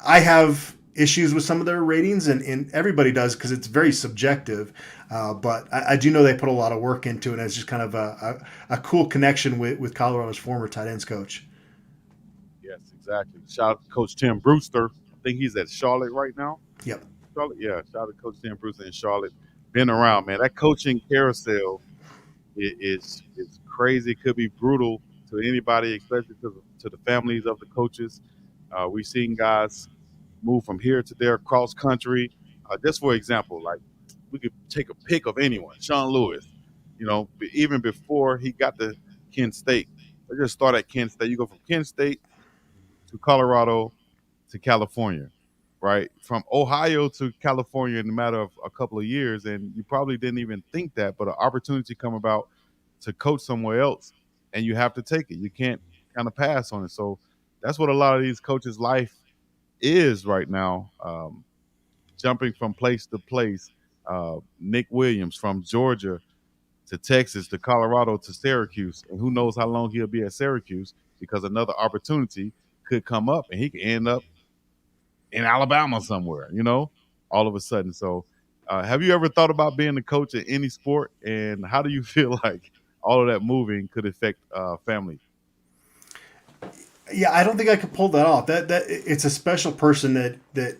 I have issues with some of their ratings, and everybody does because it's very subjective. But I do know they put a lot of work into it, and it's just kind of a cool connection with Colorado's former tight ends coach. Yes, exactly. Shout out to Coach Tim Brewster. I think he's at Charlotte right now. Yep. Charlotte, yeah. Shout out to Coach Tim Brewster in Charlotte. Been around, man. That coaching carousel is crazy. It could be brutal to anybody, especially to the families of the coaches. We've seen guys move from here to there, cross country. Just for example, like we could take a pick of anyone, Sean Lewis. Even before he got to Kent State, they just start at Kent State. You go from Kent State to Colorado to California, right? From Ohio to California in a matter of a couple of years, and you probably didn't even think that, but an opportunity come about to coach somewhere else, and you have to take it. You can't kind of pass on it. So that's what a lot of these coaches' life is right now, jumping from place to place. Nick Williams from Georgia to Texas to Colorado to Syracuse, and who knows how long he'll be at Syracuse because another opportunity could come up and he could end up in Alabama somewhere, all of a sudden. So, have you ever thought about being a coach in any sport, and how do you feel like all of that moving could affect family? Yeah, I don't think I could pull that off. That it's a special person that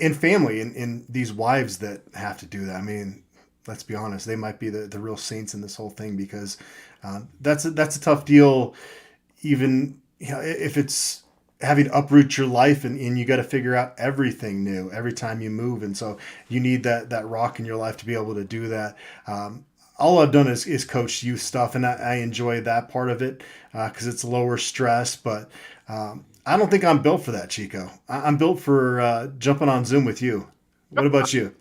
in family and these wives that have to do that. I mean, let's be honest, they might be the real saints in this whole thing because that's a tough deal. Even if it's having to uproot your life and you got to figure out everything new every time you move, and so you need that rock in your life to be able to do that. All I've done is coach youth stuff, and I enjoy that part of it because it's lower stress. But I don't think I'm built for that, Chico. I'm built for jumping on Zoom with you. What about you?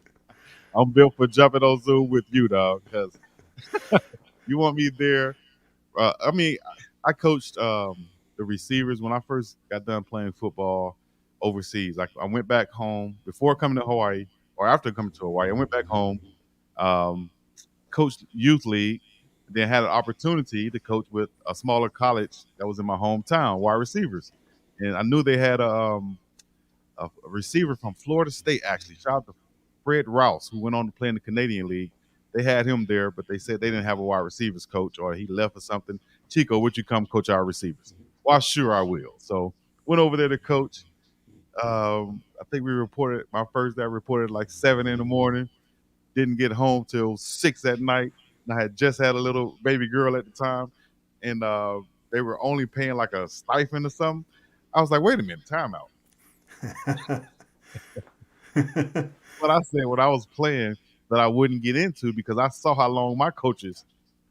I'm built for jumping on Zoom with you, dog, because you want me there. I coached the receivers when I first got done playing football overseas. I went back home before coming to Hawaii or after coming to Hawaii. I went back home, um, coached youth league, then had an opportunity to coach with a smaller college that was in my hometown, wide receivers. And I knew they had a receiver from Florida State, actually. Shout out to Fred Rouse, who went on to play in the Canadian League. They had him there, but they said they didn't have a wide receivers coach or he left or something. Chico, would you come coach our receivers? Well, sure I will. So went over there to coach. I think my first day reported like 7 in the morning. Didn't get home till 6 at night. And I had just had a little baby girl at the time. And they were only paying like a stipend or something. I was like, wait a minute, timeout. What I said when I was playing that I wouldn't get into because I saw how long my coaches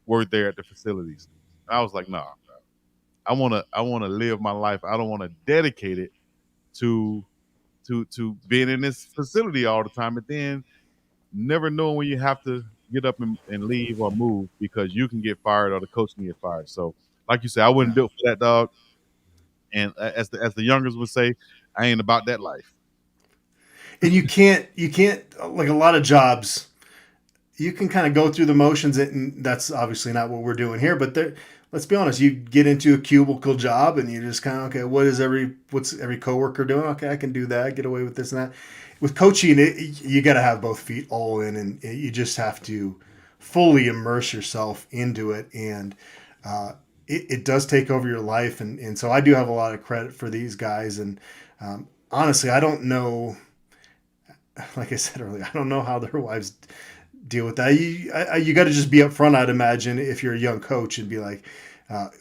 were there at the facilities. I was like, nah, I wanna live my life. I don't want to dedicate it to being in this facility all the time, and then never knowing when you have to get up and leave or move because you can get fired or the coach can get fired. So, like you said, I wasn't built for that, dog. And as the youngers would say, I ain't about that life. And you can't like a lot of jobs. You can kind of go through the motions, and that's obviously not what we're doing here. But let's be honest, you get into a cubicle job, and you just kind of okay, what's every coworker doing? Okay, I can do that, get away with this and that. With coaching, you got to have both feet all in, and you just have to fully immerse yourself into it, and it does take over your life. And so I do have a lot of credit for these guys, and honestly, I don't know. Like I said earlier, I don't know how their wives deal with that. You got to just be upfront, I'd imagine, if you're a young coach, and be like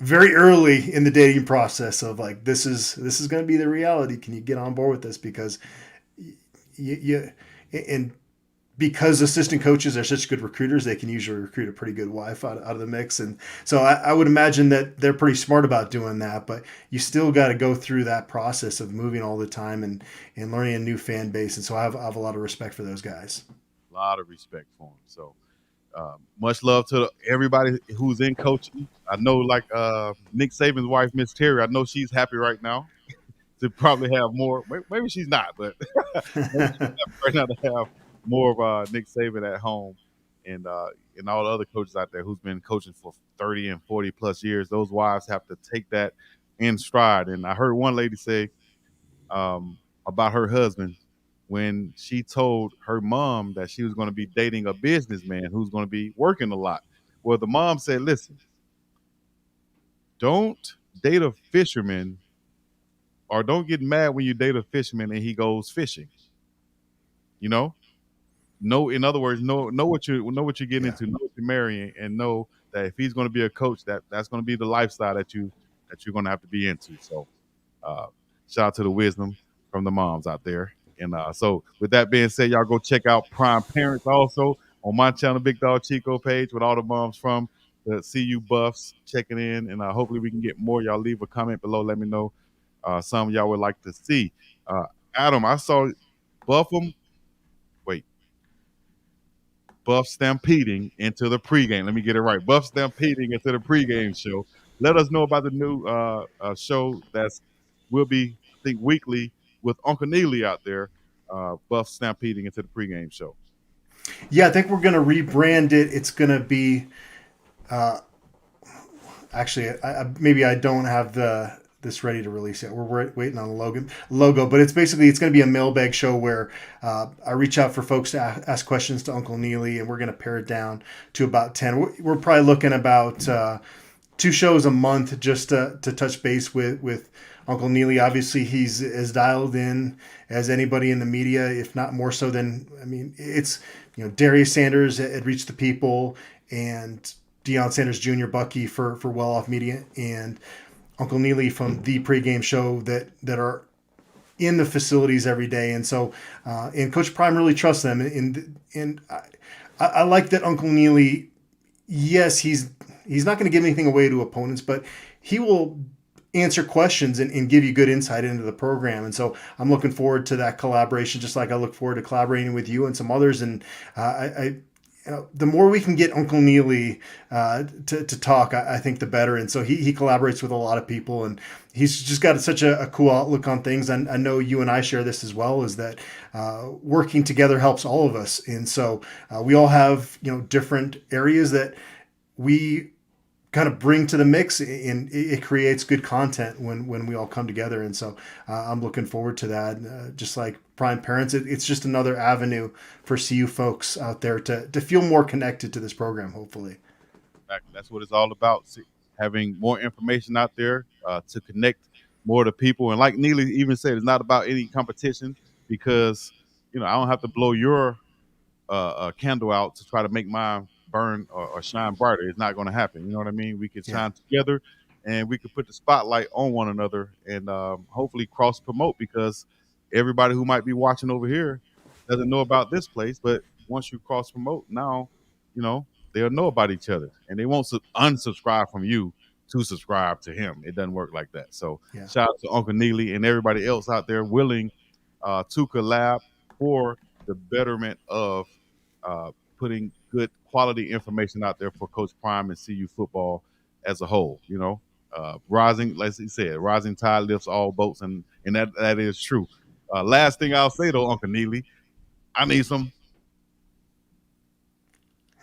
very early in the dating process of like this is going to be the reality. Can you get on board with this? Because and because assistant coaches are such good recruiters, they can usually recruit a pretty good wife out of the mix. And so I would imagine that they're pretty smart about doing that, but you still got to go through that process of moving all the time and learning a new fan base. And so I have a lot of respect for those guys. A lot of respect for him. So much love to everybody who's in coaching. I know like Nick Saban's wife, Miss Terry, I know she's happy right now to probably have more. Maybe she's not, but maybe she's happy right now to have more of Nick Saban at home and all the other coaches out there who's been coaching for 30 and 40 plus years. Those wives have to take that in stride. And I heard one lady say, about her husband when she told her mom that she was going to be dating a businessman who's going to be working a lot. Well, the mom said, listen, don't date a fisherman or don't get mad when you date a fisherman and he goes fishing. You know, know in other words, know what you're getting Yeah. into, know what you're marrying, and know that if he's going to be a coach, that's going to be the lifestyle that you're going to have to be into. So, uh, shout out to the wisdom from the moms out there. And so, with that being said, y'all go check out Prime Parents also on my channel, Big Dog Chico page, with all the moms from the CU Buffs checking in, and hopefully we can get more. Y'all leave a comment below. Let me know some of y'all would like to see. Uh, Adam, I saw Buffum. Wait, Buff stampeding into the pregame. Let me get it right. Buff stampeding into the pregame show. Let us know about the new show that's will be, I think, weekly with Uncle Neely out there. Buff stampeding into the pregame show. Yeah, I think we're going to rebrand it. It's going to be actually maybe I don't have this ready to release yet. We're waiting on the logo, but it's going to be a mailbag show where I reach out for folks to ask questions to Uncle Neely, and we're going to pare it down to about 10. We're probably looking about 2 shows a month just to touch base with Uncle Neely. Obviously, he's as dialed in as anybody in the media, if not more so than, I mean, it's, Darius Sanders had reached the people, and Deion Sanders Jr., Bucky for Well Off Media, and Uncle Neely from the pregame show that are in the facilities every day. And so, and Coach Prime really trusts them. And I like that Uncle Neely, yes, he's not going to give anything away to opponents, but he will answer questions and give you good insight into the program. And so I'm looking forward to that collaboration, just like I look forward to collaborating with you and some others. And the more we can get Uncle Neely to talk, I think the better. And so he collaborates with a lot of people, and he's just got such a cool outlook on things. And I know you and I share this as well, is that working together helps all of us. And so we all have, different areas that we kind of bring to the mix, and it creates good content when we all come together. And so I'm looking forward to that. Just like Prime Parents, it's just another avenue for CU folks out there to feel more connected to this program, hopefully. Exactly. That's what it's all about. Having more information out there to connect more to people. And like Neely even said, it's not about any competition, because, I don't have to blow your a candle out to try to make mine burn or shine brighter. It's not going to happen. You know what I mean? We could shine together, and we could put the spotlight on one another, and hopefully cross promote, because everybody who might be watching over here doesn't know about this place. But once you cross promote, now, they'll know about each other, and they won't unsubscribe from you to subscribe to him. It doesn't work like that. So shout out to Uncle Neely and everybody else out there willing to collab for the betterment of putting good quality information out there for Coach Prime and CU football as a whole. Rising, like he said, rising tide lifts all boats, and that is true. Last thing I'll say though, Uncle Neely, I need some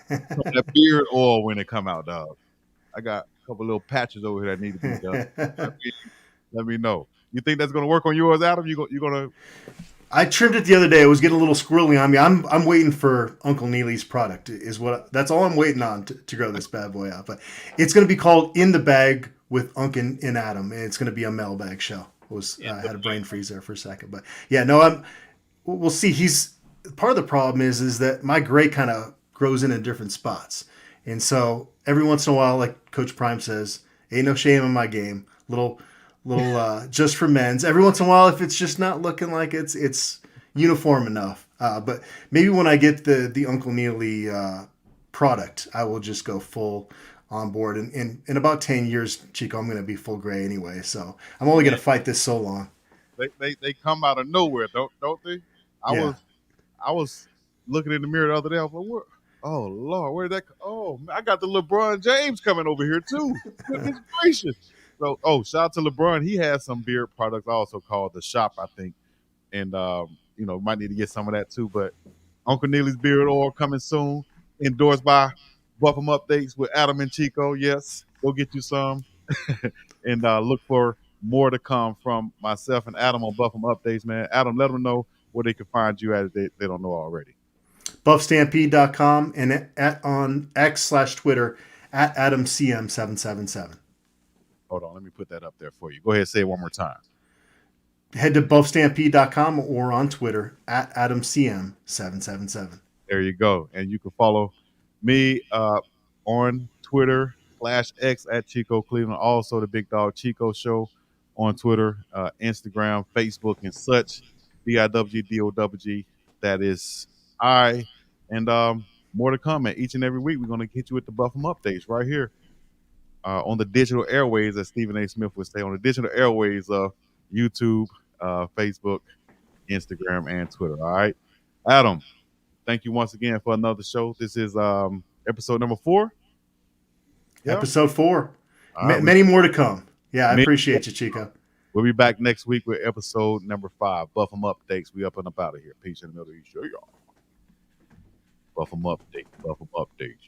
that beard oil when it come out, dog. I got a couple little patches over here that need to be done. Let me know. You think that's gonna work on yours, Adam? You gonna? I trimmed it the other day. It was getting a little squirrely on me. I'm waiting for Uncle Neely's product. That's all I'm waiting on to grow this bad boy out. But it's going to be called In the Bag with Uncle and Adam, and it's going to be a mailbag show. I had a brain freeze there for a second, but yeah, no, we'll see. He's part of the problem is that my gray kind of grows in different spots, and so every once in a while, like Coach Prime says, ain't no shame in my game. Little just for men's. Every once in a while, if it's just not looking like it's uniform enough. But maybe when I get the Uncle Neely product, I will just go full on board. And in about 10 years, Chico, I'm going to be full gray anyway. So I'm only going to fight this so long. They come out of nowhere, don't they? I was looking in the mirror the other day. I was like, oh Lord, where did that? Oh, I got the LeBron James coming over here too. Goodness gracious. So, shout out to LeBron. He has some beard products also called The Shop, I think. And, might need to get some of that too. But Uncle Neely's beard oil coming soon. Endorsed by Buffum Updates with Adam and Chico. Yes, go get you some. And look for more to come from myself and Adam on Buffum Updates, man. Adam, let them know where they can find you at if they don't know already. BuffStampede.com and on X/Twitter at AdamCM777. Hold on, let me put that up there for you. Go ahead and say it one more time. Head to BuffStampede.com or on Twitter at AdamCM777. There you go. And you can follow me on Twitter /X at Chico Cleveland. Also the Big Dog Chico Show on Twitter, Instagram, Facebook, and such. BIWDOWG. That is I. And more to come. And each and every week, we're going to hit you with the Buffum Updates right here on the digital airways, as Stephen A. Smith would say, on the digital airways of YouTube, Facebook, Instagram, and Twitter. All right. Adam, thank you once again for another show. This is episode number 4. Yeah. Episode 4. Right, many more to come. Yeah, I appreciate you, Chico. We'll be back next week with episode number 5. Buffum Updates. We up and up out of here. Peace in the Middle East. Sure, y'all. Buffum Updates. Buffum Updates.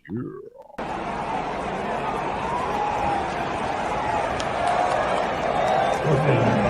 Yeah.